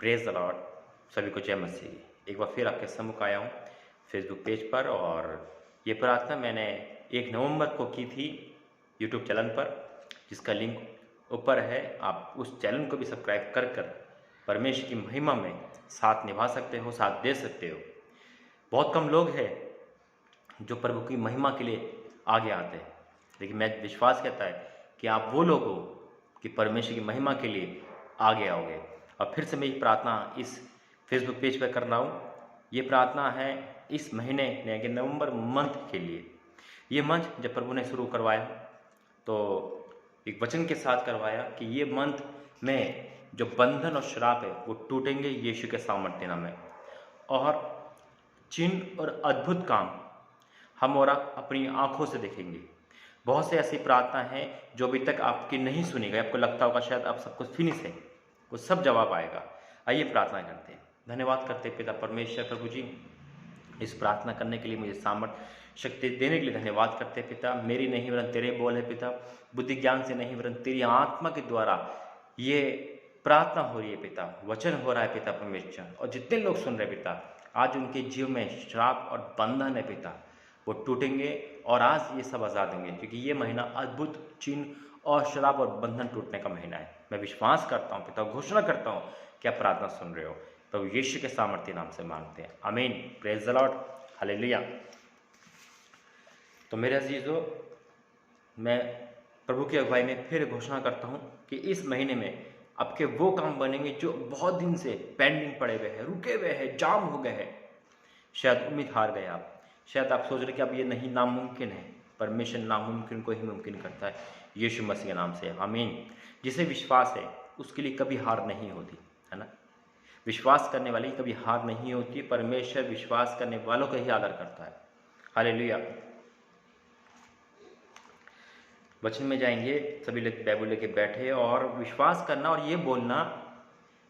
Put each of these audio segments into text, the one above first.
Praise the Lord. सभी को जय मसीह। एक बार फिर आपके सम्मुख आया हूँ फेसबुक पेज पर, और ये प्रार्थना मैंने 1 नवंबर को की थी यूट्यूब चैनल पर, जिसका लिंक ऊपर है। आप उस चैनल को भी सब्सक्राइब कर कर परमेश्वर की महिमा में साथ निभा सकते हो, साथ दे सकते हो। बहुत कम लोग हैं जो प्रभु की महिमा के लिए आगे आते हैं, लेकिन मैं विश्वास कहता है कि आप वो लोग हो कि परमेश्वर की महिमा के लिए आगे आओगे। और फिर से मैं ये प्रार्थना इस फेसबुक पेज पर कर रहा हूँ। ये प्रार्थना है इस महीने यानी कि नवंबर मंथ के लिए। ये मंथ जब प्रभु ने शुरू करवाया तो एक वचन के साथ करवाया कि ये मंथ में जो बंधन और श्राप है वो टूटेंगे यीशु के सामर्थ्य नाम में, और चिन्ह और अद्भुत काम हम और आप अपनी आंखों से देखेंगे। बहुत से ऐसी प्रार्थना है जो अभी तक आपकी नहीं सुनी गई, आपको लगता होगा शायद अब सब कुछ फिनिश है, वो सब जवाब आएगा। आइए प्रार्थना करते हैं। धन्यवाद करते हैं पिता परमेश्वर प्रभु जी, इस प्रार्थना करने के लिए मुझे सामर्थ्य शक्ति देने के लिए धन्यवाद करते हैं पिता। मेरी नहीं वरन तेरे बोल है पिता, बुद्धि ज्ञान से नहीं वरन तेरी आत्मा के द्वारा ये प्रार्थना हो रही है पिता, वचन हो रहा है पिता परमेश्वर। और जितने लोग सुन रहे पिता, आज उनके जीवन में श्राप और बंधन है पिता, वो टूटेंगे और आज ये सब आज़ाद होंगे, क्योंकि ये महीना अद्भुत चिन्ह और श्राप और बंधन टूटने का महीना है। मैं विश्वास करता हूँ पिता, घोषणा करता हूँ कि आप प्रार्थना सुन रहे हो। तो यीशु के सामर्थ्य नाम से मांगते हैं, आमीन। Praise the Lord, hallelujah. तो मेरे अजीजों, मैं प्रभु की अगुवाई में फिर घोषणा करता हूँ कि इस महीने में आपके वो काम बनेंगे जो बहुत दिन से पेंडिंग पड़े हुए हैं, रुके हुए हैं, जाम हो गए हैं। शायद उम्मीद हार गए आप, शायद आप सोच रहे कि अब ये नहीं, नामुमकिन है। परमेश्वर नामुमकिन को ही मुमकिन करता है, यीशु मसीह के नाम से, आमीन। जिसे विश्वास है उसके लिए कभी हार नहीं होती, है ना। विश्वास करने वाले की कभी हार नहीं होती। परमेश्वर विश्वास करने वालों का ही आदर करता है, हालेलुया। वचन में जाएंगे, सभी लोग बाइबल लेके बैठे और विश्वास करना और ये बोलना,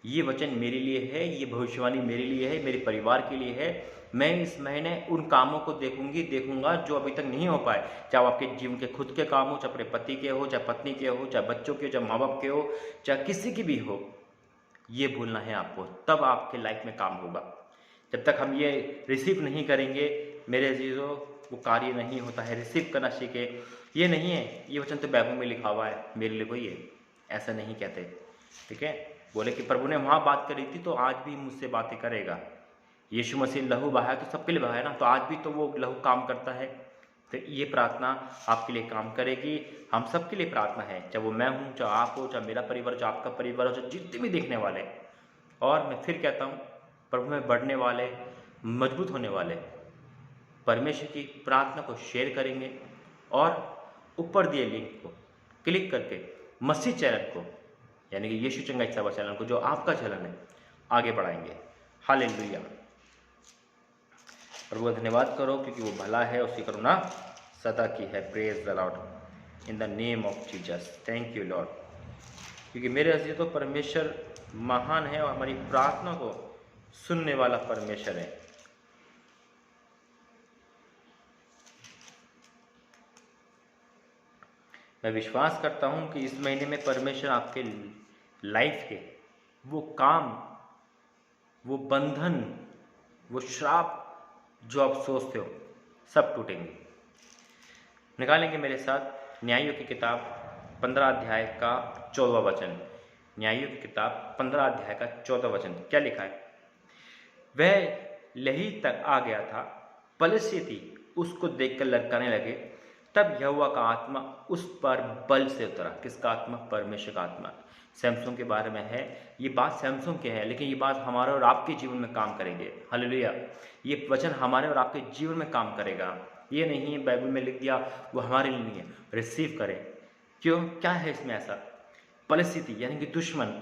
ये वचन मेरे लिए है, ये भविष्यवाणी मेरे लिए है, मेरे परिवार के लिए है। मैं इस महीने उन कामों को देखूंगा जो अभी तक नहीं हो पाए, चाहे आपके जीवन के खुद के काम हो, चाहे अपने पति के हो, चाहे पत्नी के हो, चाहे बच्चों के, चाहे माँ बाप के हो, चाहे किसी की भी हो। ये भूलना है आपको, तब आपके लाइफ में काम होगा। जब तक हम ये रिसीव नहीं करेंगे मेरे अजीजों, वो कार्य नहीं होता है। रिसीव करना सीखे। ये नहीं है ये वचन तो बाइबल में लिखा हुआ है मेरे लिए कोई है, ऐसा नहीं कहते, ठीक है। बोले कि प्रभु ने वहाँ बात करी थी तो आज भी मुझसे बातें करेगा। यीशु मसीह लहू बहाया तो सबके लिए बहाया ना, तो आज भी तो वो लहू काम करता है। तो ये प्रार्थना आपके लिए काम करेगी, हम सबके लिए प्रार्थना है, चाहे वो मैं हूँ, चाहे आप हो, चाहे मेरा परिवार, चाहे आपका परिवार हो, चाहे जितने भी देखने वाले। और मैं फिर कहता हूँ, प्रभु में बढ़ने वाले, मजबूत होने वाले परमेश्वर की प्रार्थना को शेयर करेंगे और ऊपर दिए लिंक को क्लिक करके मसीह चैनल को, यानी कि यीशु चंगाई सेवा चैनल को, जो आपका चैनल है, आगे बढ़ाएंगे। हालेलुया। प्रभु का धन्यवाद करो क्योंकि वो भला है, उसकी करुणा सदा की है। Praise the Lord in the name of Jesus. Thank you Lord, क्योंकि मेरे अजीज तो परमेश्वर महान है और हमारी प्रार्थना को सुनने वाला परमेश्वर है। मैं विश्वास करता हूँ कि इस महीने में परमेश्वर आपके लाइफ के वो काम, वो बंधन, वो श्राप जो आप सोचते हो, सब टूटेंगे। निकालेंगे मेरे साथ न्यायों की किताब 15 अध्याय का 14वां वचन। न्यायों की किताब 15 अध्याय का 14वां वचन क्या लिखा है? वह लही तक आ गया था, पलिश्ती उसको देखकर ललकारने लगे। तब यहोवा का आत्मा उस पर बल से उतरा। किसका आत्मा? परमेश्वर का आत्मा। सैमसंग के बारे में है ये बात, सैमसंग के है, लेकिन ये बात हमारे और आपके जीवन में काम करेंगे। हालेलुया। ये वचन हमारे और आपके जीवन में काम करेगा। ये नहीं है बाइबल में लिख दिया वो हमारे लिए नहीं है, रिसीव करें। क्यों? क्या है इसमें ऐसा? परिस्थिति यानी कि दुश्मन।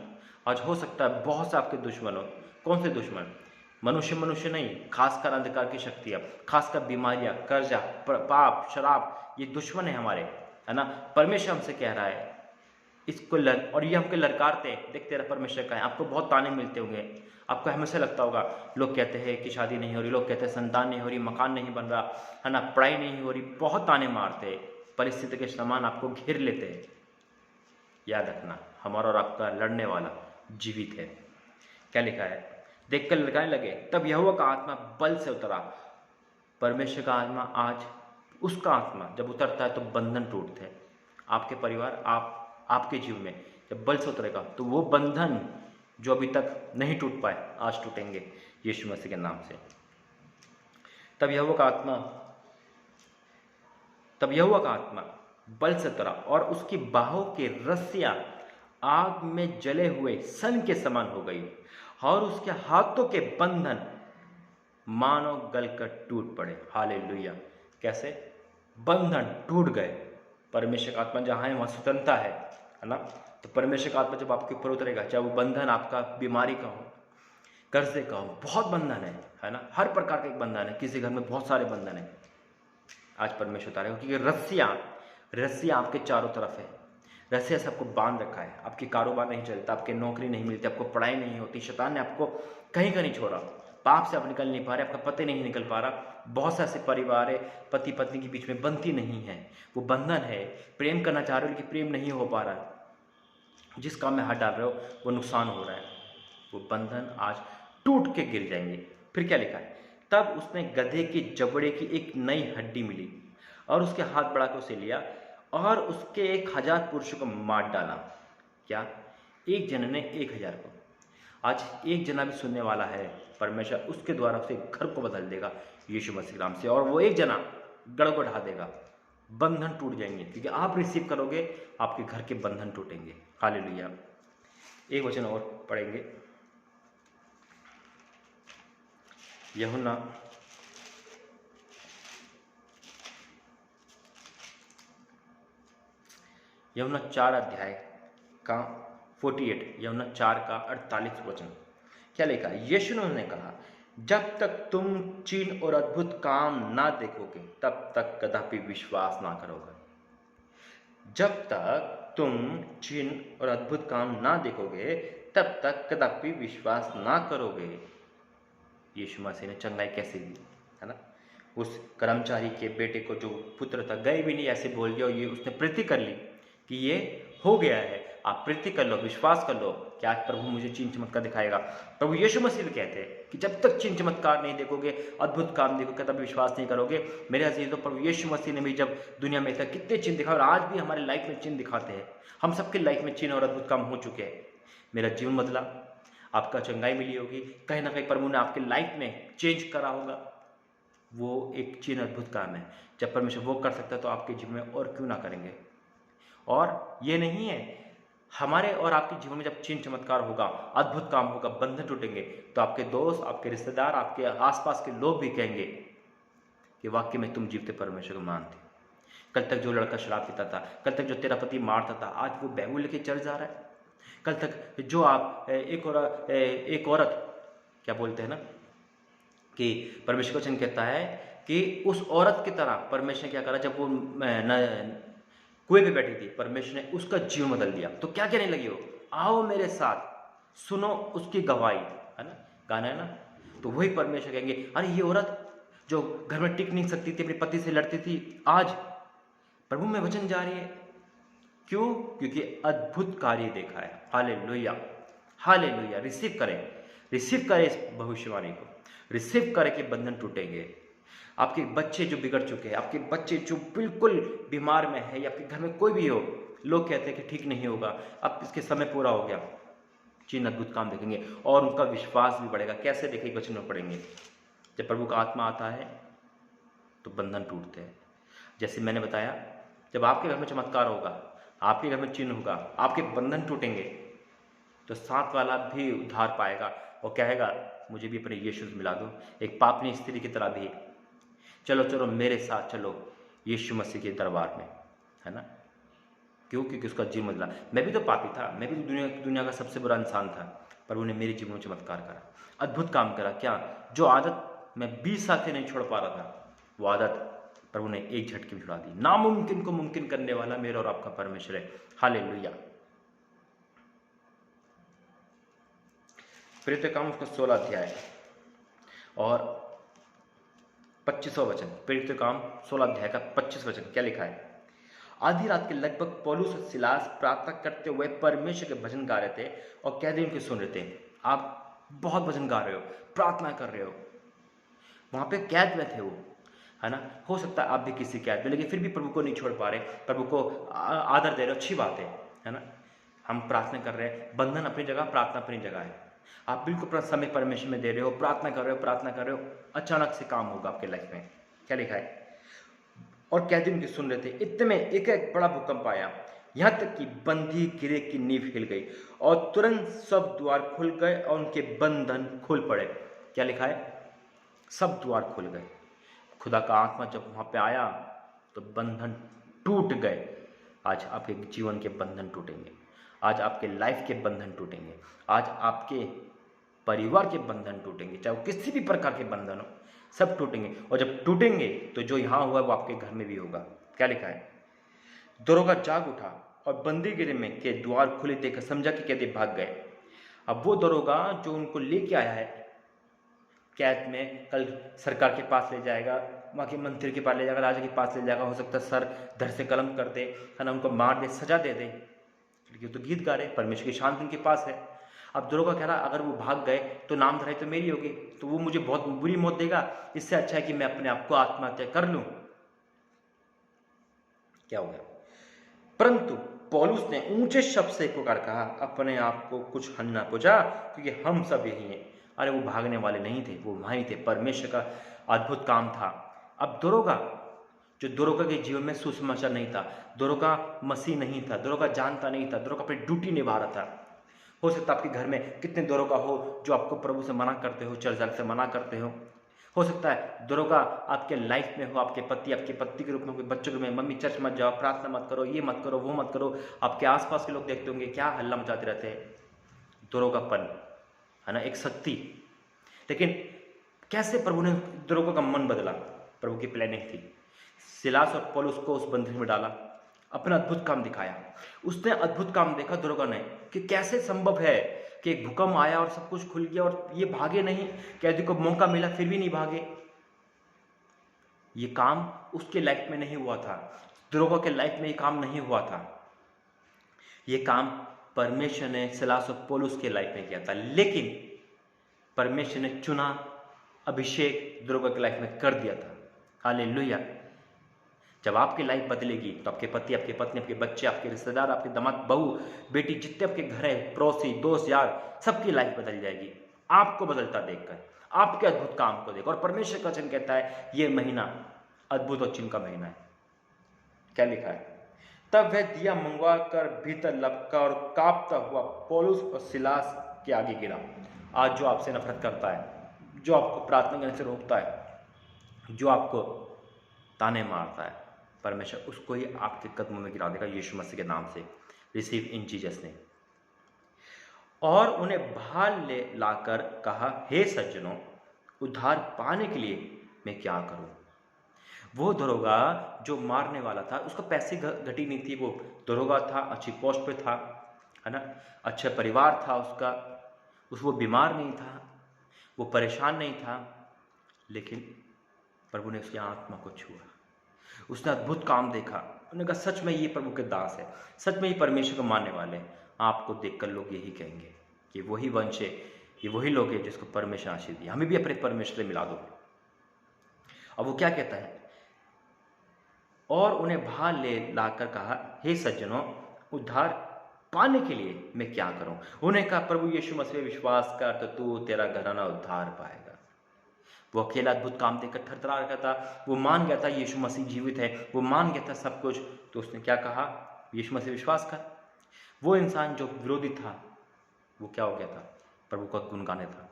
आज हो सकता है बहुत से आपके दुश्मन हो। कौन से दुश्मन? मनुष्य नहीं, खासकर अंधकार की शक्तियाँ, खासकर बीमारियाँ, कर्जा, पाप, शराब, ये दुश्मन है हमारे, है ना। परमेश्वर हमसे कह रहा है इसको और ये हमको ललकारते हैं। देख तेरा परमेश्वर का है। आपको बहुत ताने मिलते होंगे, आपको हमेशा लगता होगा, लोग कहते हैं कि शादी नहीं हो रही, लोग कहते हैं संतान नहीं हो रही, मकान नहीं बन रहा, है ना, पढ़ाई नहीं हो रही, बहुत ताने मारते हैं, परिस्थिति के समान आपको घेर लेते हैं। याद रखना, हमारा और आपका लड़ने वाला जीवित है। क्या लिखा है, देखकर लड़खड़ाने लगे। तब यहोवा का आत्मा बल से उतरा। परमेश्वर का आत्मा आज, उसका आत्मा जब उतरता है तो बंधन टूटते हैं। आपके परिवार, आपके जीवन में जब बल से उतरेगा तो वो बंधन जो अभी तक नहीं टूट पाए आज टूटेंगे यीशु मसीह के नाम से। तब यहोवा का आत्मा बल से उतरा और उसकी बाहों की रस्सियां आग में जले हुए सन के समान हो गई और उसके हाथों के बंधन मानो गलकर टूट पड़े। हालेलुया। कैसे? बंधन टूट गए। परमेश्वर का आत्मा जहाँ है वहाँ स्वतंत्रता है ना। तो परमेश्वर का आत्मा जब आपके ऊपर उतरेगा, चाहे वो बंधन आपका बीमारी का हो, कर्जे का हो, बहुत बंधन है ना, हर प्रकार का एक बंधन है। किसी घर में बहुत सारे बंधन है, आज परमेश्वर उतारेगा, क्योंकि रस्सियाँ आपके चारों तरफ है। रस्सियाँ सबको बांध रखा है। आपकी कारोबार नहीं चलता, आपकी नौकरी नहीं मिलती, आपको पढ़ाई नहीं होती, शैतान ने आपको कहीं का नहीं छोड़ा, पाप से आप निकल नहीं पा रहे, आपका पति नहीं निकल पा रहा। बहुत से ऐसे परिवार है, पति पत्नी के बीच में बनती नहीं है, वो बंधन है। प्रेम करना चाह रहे हो लेकिन प्रेम नहीं हो पा रहा है, जिस काम में हाथ डाल रहे हो वो नुकसान हो रहा है। वो बंधन आज टूट के गिर जाएंगे। फिर क्या लिखा है, तब उसने गधे की जबड़े की एक नई हड्डी मिली और उसके हाथ बढ़ा के उसे लिया और उसके 1000 पुरुषों को मार डाला। क्या? एक जन ने 1000 को। आज एक जना भी सुनने वाला है, परमेश्वर उसके द्वारा उसे घर को बदल देगा यीशु मसीह नाम से, और वो एक जना गढ़ को ढा देगा। बंधन टूट जाएंगे क्योंकि आप रिसीव करोगे, आपके घर के बंधन टूटेंगे। हालेलुया। एक वचन और पढ़ेंगे, यूहन्ना 4 अध्याय का 48, यूहन्ना 4 का 48 वचन। क्या लिखा? यीशु ने उन्हें कहा, जब तक तुम चिन्ह और अद्भुत काम ना देखोगे तब तक कदापि विश्वास ना करोगे। जब तक तुम चिन्ह और अद्भुत काम ना देखोगे तब तक कदापि विश्वास ना करोगे। यीशु मसीह ने चंगाई कैसे दी, है ना। उस कर्मचारी के बेटे को, जो पुत्र था, गए भी नहीं, ऐसे बोल दिया, और ये उसने प्रीति कर ली कि ये हो गया है। आप प्रीति कर लो, विश्वास कर लो कि आज प्रभु मुझे चिन्ह चमत्कार दिखाएगा। प्रभु यीशु मसीह भी कहते हैं कि जब तक चिन्ह चमत्कार नहीं देखोगे, अद्भुत काम देखोगे, तब विश्वास नहीं करोगे। मेरे अजीज, तो प्रभु यीशु मसीह ने भी जब दुनिया में था कितने चिन्ह दिखाए, और आज भी हमारे लाइफ में चिन्ह दिखाते हैं। हम सबके लाइफ में चिन्ह और अद्भुत काम हो चुके हैं। मेरा जीवन बदला, आपका चंगाई मिली होगी, कहीं ना कहीं प्रभु ने आपके लाइफ में चेंज करा होगा। वो एक चिन्ह अद्भुत काम है। जब परमेश्वर वो कर सकता है तो आपके जीवन में और क्यों ना करेंगे। और ये नहीं है, हमारे और आपके जीवन में जब चिन्ह चमत्कार होगा, अद्भुत काम होगा, बंधन टूटेंगे, तो आपके दोस्त, आपके रिश्तेदार, आपके आसपास के लोग भी कहेंगे कि वाकई में तुम जीवते परमेश्वर को मानते। कल तक जो लड़का शराब पीता था, कल तक जो तेरा पति मारता था, आज वो बैगू लेके चर्च जा रहा है। कल तक जो आप एक औरत क्या बोलते हैं ना, कि परमेश्वर का वचन कहता है कि उस औरत की तरह परमेश्वर ने क्या करा, जब वो कुएं पे बैठी थी, परमेश्वर ने उसका जीवन बदल दिया। तो क्या कहने लगी हो, आओ मेरे साथ सुनो उसकी गवाही, है ना, गाना है ना। तो वही परमेश्वर कहेंगे, अरे ये औरत जो घर में टिक नहीं सकती थी, अपने पति से लड़ती थी, आज प्रभु में वचन जा रही है। क्यों? क्योंकि अद्भुत कार्य देखा है। Hallelujah, hallelujah. रिसीव करें इस भविष्यवाणी को, रिसीव करें कि बंधन टूटेंगे। आपके बच्चे जो बिगड़ चुके हैं, आपके बच्चे जो बिल्कुल बीमार में है, या आपके घर में कोई भी हो, लोग कहते हैं कि ठीक नहीं होगा, अब इसके समय पूरा हो गया, चिन्ह अद्भुत काम देखेंगे और उनका विश्वास भी बढ़ेगा। कैसे देखेंगे? वचन में पढ़ेंगे। जब प्रभु का आत्मा आता है तो बंधन टूटते हैं। जैसे मैंने बताया, जब आपके घर में चमत्कार होगा, आपके घर में चिन्ह होगा, आपके बंधन टूटेंगे, तो साथ वाला भी उद्धार पाएगा और कहेगा, मुझे भी अपने यीशु से मिला दो। एक पापनी स्त्री की तरह भी, चलो मेरे साथ चलो यीशु मसीह के दरबार में, है ना। क्यों? क्योंकि उसका जीवन बदला। मैं भी तो पापी था, मैं भी तो दुनिया का सबसे बुरा इंसान था, पर उन्हें मेरे जीवन में चमत्कार करा, अद्भुत काम करा। क्या? जो आदत मैं 20 साल से नहीं छोड़ पा रहा था, वो आदत प्रभु ने एक झटके में छुड़ा दी। नामुमकिन को मुमकिन करने वाला मेरा और आपका परमेश्वर है। हालेलुया। प्रेरित काम उसका 16 अध्याय और 25वां वचन। प्रेरित काम 16 अध्याय का 25 वचन। क्या लिखा है? आधी रात के लगभग पौलुस और सिलास प्रार्थना करते हुए परमेश्वर के भजन गा रहे थे और कैदियों की सुन रहे थे। आप बहुत भजन गा रहे हो, प्रार्थना कर रहे हो, वहाँ पे कैद में थे वो, है ना। हो सकता है आप भी किसी कैद में, लेकिन फिर भी प्रभु को नहीं छोड़ पा रहे, प्रभु को आदर दे रहे हो, अच्छी बात है ना। हम प्रार्थना कर रहे हैं, बंधन अपनी जगह, प्रार्थना अपनी जगह है। आप बिल्कुल अपना समय परमेश्वर में दे रहे हो, प्रार्थना कर रहे हो, प्रार्थना कर रहे हो, अचानक से काम होगा आपके लाइफ में। क्या लिखा है, और कैदी उनकी सुन रहे थे, इतने में एक बड़ा भूकंप आया, यहाँ तक कि बंदी गिरे की नींव हिल गई, और तुरंत सब द्वार खुल गए और उनके बंधन खुल पड़े। क्या लिखा है, सब द्वार खुल गए। खुदा का आत्मा जब वहाँ पे आया तो बंधन टूट गए। आज आपके जीवन के बंधन टूटेंगे, आज आपके लाइफ के बंधन टूटेंगे, आज आपके परिवार के बंधन टूटेंगे, चाहे वो किसी भी प्रकार के बंधन हो, सब टूटेंगे। और जब टूटेंगे तो जो यहाँ हुआ वो आपके घर में भी होगा। क्या लिखा है, दरोगा जाग उठा और बंदी गिरे में के द्वार खुले देखकर समझा कि कैदी भाग गए। अब वो दरोगा जो उनको लेके आया है कैद में, कल सरकार के पास ले जाएगा, वहाँ के मंत्री के पास ले जाएगा, राजा के पास ले जाएगा, हो सकता है सर धड़ से कलम कर दे, है ना, उनको मार दे, सजा दे दे, क्योंकि तो गीत गा रहे, परमेश्वर की शांति उनके पास है। अब दरोगा कह रहा अगर वो भाग गए तो नाम धराई तो मेरी होगी, तो वो मुझे बहुत बुरी मौत देगा, इससे अच्छा है कि मैं अपने आप को आत्महत्या कर लूं। क्या हो गया, परंतु पौलुस ने ऊंचे शब्द से पुकार कहा, अपने आप को कुछ हानि ना पहुंचा, क्योंकि हम सब यही हैं। अरे वो भागने वाले नहीं थे, वो वहीं थे, परमेश्वर का अद्भुत काम था। अब दरोगा, जो दरोगा के जीवन में सुसमाचार नहीं था, दरोगा मसीह नहीं था, दरोगा जानता नहीं था, दरोगा अपनी ड्यूटी निभा रहा था। हो सकता है आपके घर में कितने दरोगा हो जो आपको प्रभु से मना करते हो, चर्च जाने से मना करते हो सकता है दरोगा आपके लाइफ में हो, आपके पति के रूप में, बच्चों के रूप में, मम्मी चर्च मत जाओ, प्रार्थना मत करो, ये मत करो, वो मत करो। आपके आसपास के लोग देखते होंगे क्या हल्ला मचाते रहते हैं, दरोगापन, है ना, एक शक्ति। लेकिन कैसे प्रभु ने दरोगा का मन बदला, प्रभु की प्लानिंग थी। सिलास और पौलुस को उस बंधन में डाला, अपना अद्भुत काम दिखाया। उसने अद्भुत काम देखा दरोगा ने कि कैसे संभव है कि एक भूकंप आया और सब कुछ खुल गया और ये भागे नहीं, कैदी को मौका मिला फिर भी नहीं भागे। ये काम उसके लाइफ में नहीं हुआ था, दरोगा के लाइफ में ये काम नहीं हुआ था, ये काम परमेश्वर ने सिलास और पौलुस के लाइफ में किया था। लेकिन परमेश्वर ने चुना अभिषेक दरोगा के लाइफ में कर दिया था। हालेलुया। जब आपकी लाइफ बदलेगी तो आपके पति, आपकी पत्नी, आपके बच्चे, आपके रिश्तेदार, आपके दामाद, बहू, बेटी, जितने आपके घर है, पड़ोसी, दोस्त, यार, सबकी लाइफ बदल जाएगी आपको बदलता देखकर, आपके अद्भुत काम को देखकर। और परमेश्वर का वचन कहता है ये महीना अद्भुत और चिन्ह का महीना है। क्या लिखा है, तब वह दिया मंगवा कर भीतर लपका और कांपता हुआ पौलुस और सिलास के आगे गिरा। आज जो आपसे नफरत करता है, जो आपको प्रार्थना करने से रोकता है, जो आपको ताने मारता है, परमेश्वर उसको ही आपके कदमों में गिरा देगा यीशु मसीह के नाम से। Receive in Jesus name. और उन्हें बाहर ले लाकर कहा, हे सज्जनों, उद्धार पाने के लिए मैं क्या करूं। वो दरोगा जो मारने वाला था, उसका पैसे घटी नहीं थी, वो दरोगा था, अच्छी पोस्ट पे था, है ना, अच्छा परिवार था उसका, वो बीमार नहीं था, वो परेशान नहीं था, लेकिन प्रभु ने उसकी आत्मा को छुआ, उसने अद्भुत काम देखा। उन्होंने कहा सच में ये प्रभु के दास है, सच में ये परमेश्वर को मानने वाले हैं। आपको देखकर लोग यही कहेंगे कि वही वंश है, ये वही लोग हैं जिसको परमेश्वर आशीष दिया, हमें भी अपने परमेश्वर से मिला दो। अब वो क्या कहता है, और उन्हें बाहर ले लाकर कहा, हे सज्जनों, उद्धार पाने के लिए मैं क्या करूं। उन्हें कहा, प्रभु यीशु मसीह विश्वास कर तो तू, तेरा घराना उद्धार पाएगा। वो अकेला अद्भुत काम देखकर थरथरा रखा था, वो मान गया था यीशु मसीह जीवित है, वो मान गया था सब कुछ। तो उसने क्या कहा, यीशु मसीह विश्वास कर। वो इंसान जो विरोधी था वो क्या हो गया था, प्रभु का गुण गाने था।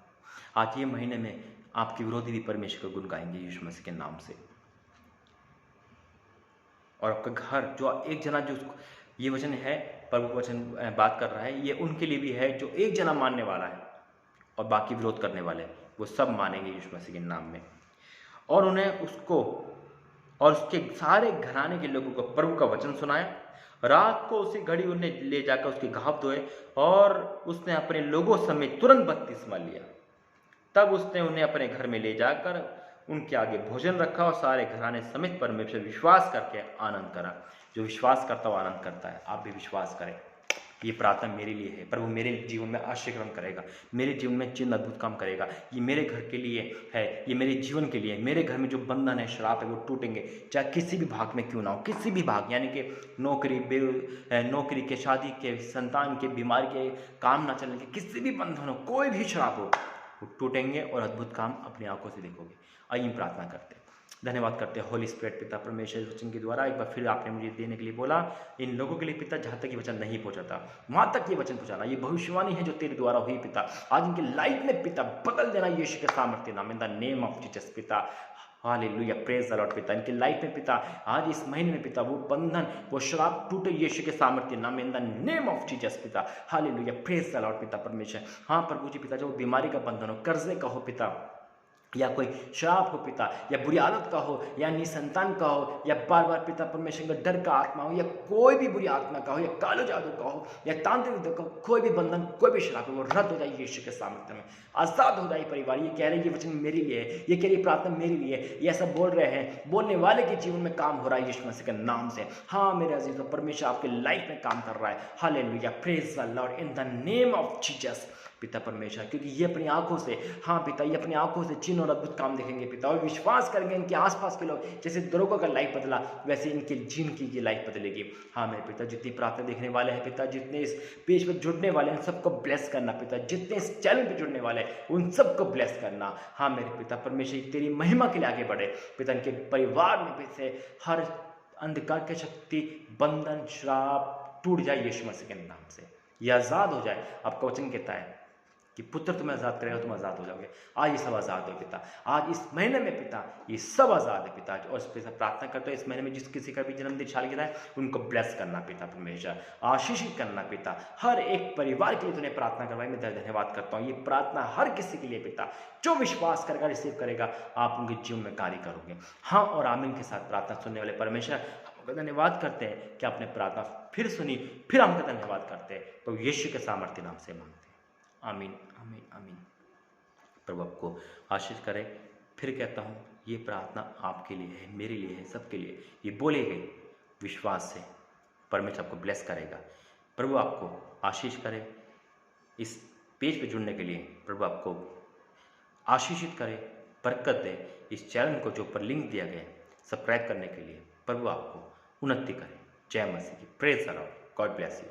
आज ये महीने में आपके विरोधी भी परमेश्वर का गुण गाएंगे यीशु मसीह के नाम से। और आपका घर, जो एक जना, जो ये वचन है, प्रभु का वचन बात कर रहा है, ये उनके लिए भी है जो एक जना मानने वाला है और बाकी विरोध करने वाले, वो सब मानेंगे यीशु मसीह के नाम में। और उन्हें उसको और उसके सारे घराने के लोगों को प्रभु का वचन सुनाया। रात को उसी घड़ी उन्हें ले जाकर उसके घाव धोए और उसने अपने लोगों समेत तुरंत बपतिस्मा लिया। तब उसने उन्हें अपने घर में ले जाकर उनके आगे भोजन रखा और सारे घराने समेत परमेश्वर विश्वास करके आनंद करा। जो विश्वास करता है वो आनंद करता है। आप भी विश्वास करें, ये प्रार्थना मेरे लिए है। प्रभु मेरे जीवन में आशीर्वाद करेगा, मेरे जीवन में चिन्ह अद्भुत काम करेगा। ये मेरे घर के लिए है, ये मेरे जीवन के लिए। मेरे घर में जो बंधन है, श्राप है, वो टूटेंगे, चाहे किसी भी भाग में क्यों ना हो, किसी भी भाग, यानी कि नौकरी के, शादी के, संतान के, बीमारी के, काम ना चलने के, किसी भी बंधन हो, कोई भी श्राप हो, वो टूटेंगे और अद्भुत काम अपनी आंखों से देखोगे। आइए प्रार्थना करते हैं। धन्यवाद करते हैं होली स्पिरिट पिता परमेश्वर वचन के द्वारा एक बार फिर आपने मुझे देने के लिए बोला। इन लोगों के लिए पिता जहाँ तक ये वचन नहीं पहुँचाता, वहाँ तक ये वचन पहुँचाना। ये भविष्यवाणी है जो तेरे द्वारा हुई पिता, आज इनकी लाइफ में पिता बदल देना यीशु के सामर्थ्य नाम, in the name of Jesus पिता। हालेलुया, प्रेज द लॉर्ड पिता। इनकी लाइफ में पिता आज इस महीने में पिता वो बंधन, वो श्राप टूटे यीशु के सामर्थ्य नाम, in the name of Jesus पिता। हालेलुया, प्रेज द लॉर्ड पिता परमेश्वर। हाँ प्रभु जी पिता, जो बीमारी का बंधन हो, कर्जे का हो पिता, या कोई श्राप हो पिता, या बुरी आदत का हो, या निसंतान का हो, या बार बार पिता परमेश्वर का डर का आत्मा हो, या कोई भी बुरी आत्मा का हो, या कालो जादू का हो, या तांत्रिक का हो, कोई भी बंधन, कोई भी श्राप है, वो रद्द हो जाए यीशु के सामर्थ्य में, आजाद हो जाए परिवार। ये कह रहे हैं ये वचन मेरे लिए है, ये कह रही प्रार्थना मेरे लिए है, ये ऐसा बोल रहे हैं, बोलने वाले के जीवन में काम हो रहा है यीशु मसीह के नाम से। हाँ मेरे अजीज, परमेश्वर आपके लाइफ में काम कर रहा है। Hallelujah, praise the Lord in the name of Jesus पिता परमेश्वर, क्योंकि ये अपनी आंखों से, हाँ पिता, ये अपनी आंखों से चिन्ह और अद्भुत काम देखेंगे पिता, और विश्वास करेंगे। इनके आसपास के लोग, जैसे दरोगा का लाइफ बदला, वैसे इनके जीवन की ये लाइफ बदलेगी। हाँ मेरे पिता, जितनी प्रार्थना देखने वाले हैं पिता, जितने इस पेज पर जुड़ने वाले हैं, सबको ब्लेस करना पिता, जितने इस चैनल पर जुड़ने वाले हैं उन सबको ब्लेस करना। हाँ मेरे पिता परमेश्वर, तेरी महिमा के लिए आगे बढ़े पिता, इनके परिवार में से हर अंधकार की शक्ति, बंधन, श्राप टूट जाए यीशु मसीह के नाम से, ये आज़ाद हो जाए। आपका वचन कहता है कि पुत्र तुम्हें आज़ाद करेगा, तुम आज़ाद हो जाओगे। आज ये सब आज़ाद हो पिता, आज इस महीने में पिता ये सब आज़ाद है पिता। और इस पर प्रार्थना करते हो, इस महीने में जिस किसी का भी जन्मदिन सालगिरह है उनको ब्लेस करना पिता परमेश्वर, आशीषित करना पिता। हर एक परिवार के लिए तूने प्रार्थना करवाई, मैं धन्यवाद करता हूँ। ये प्रार्थना हर किसी के लिए पिता, जो विश्वास करेगा, रिसीव करेगा, आप उनके जीवन में कार्य करोगे। हाँ और आमीन के साथ प्रार्थना सुनने वाले परमेश्वर, हमको धन्यवाद करते हैं कि आपने प्रार्थना फिर सुनी, फिर हमको धन्यवाद करते हैं। तो यीशु के सामर्थ्य नाम से मांगते हैं, आमीन आमीन आमीन। प्रभु आपको आशीष करे। फिर कहता हूँ, ये प्रार्थना आपके लिए है, मेरे लिए है, सबके लिए। ये बोले गए विश्वास से, परमेश्वर आपको ब्लेस करेगा। प्रभु आपको आशीष करे। इस पेज पे जुड़ने के लिए प्रभु आपको आशीषित करे, बरकत दे। इस चैनल को जो ऊपर लिंक दिया गया है सब्सक्राइब करने के लिए, प्रभु आपको उन्नति करे। जय मसीह की, praise the Lord, God bless you.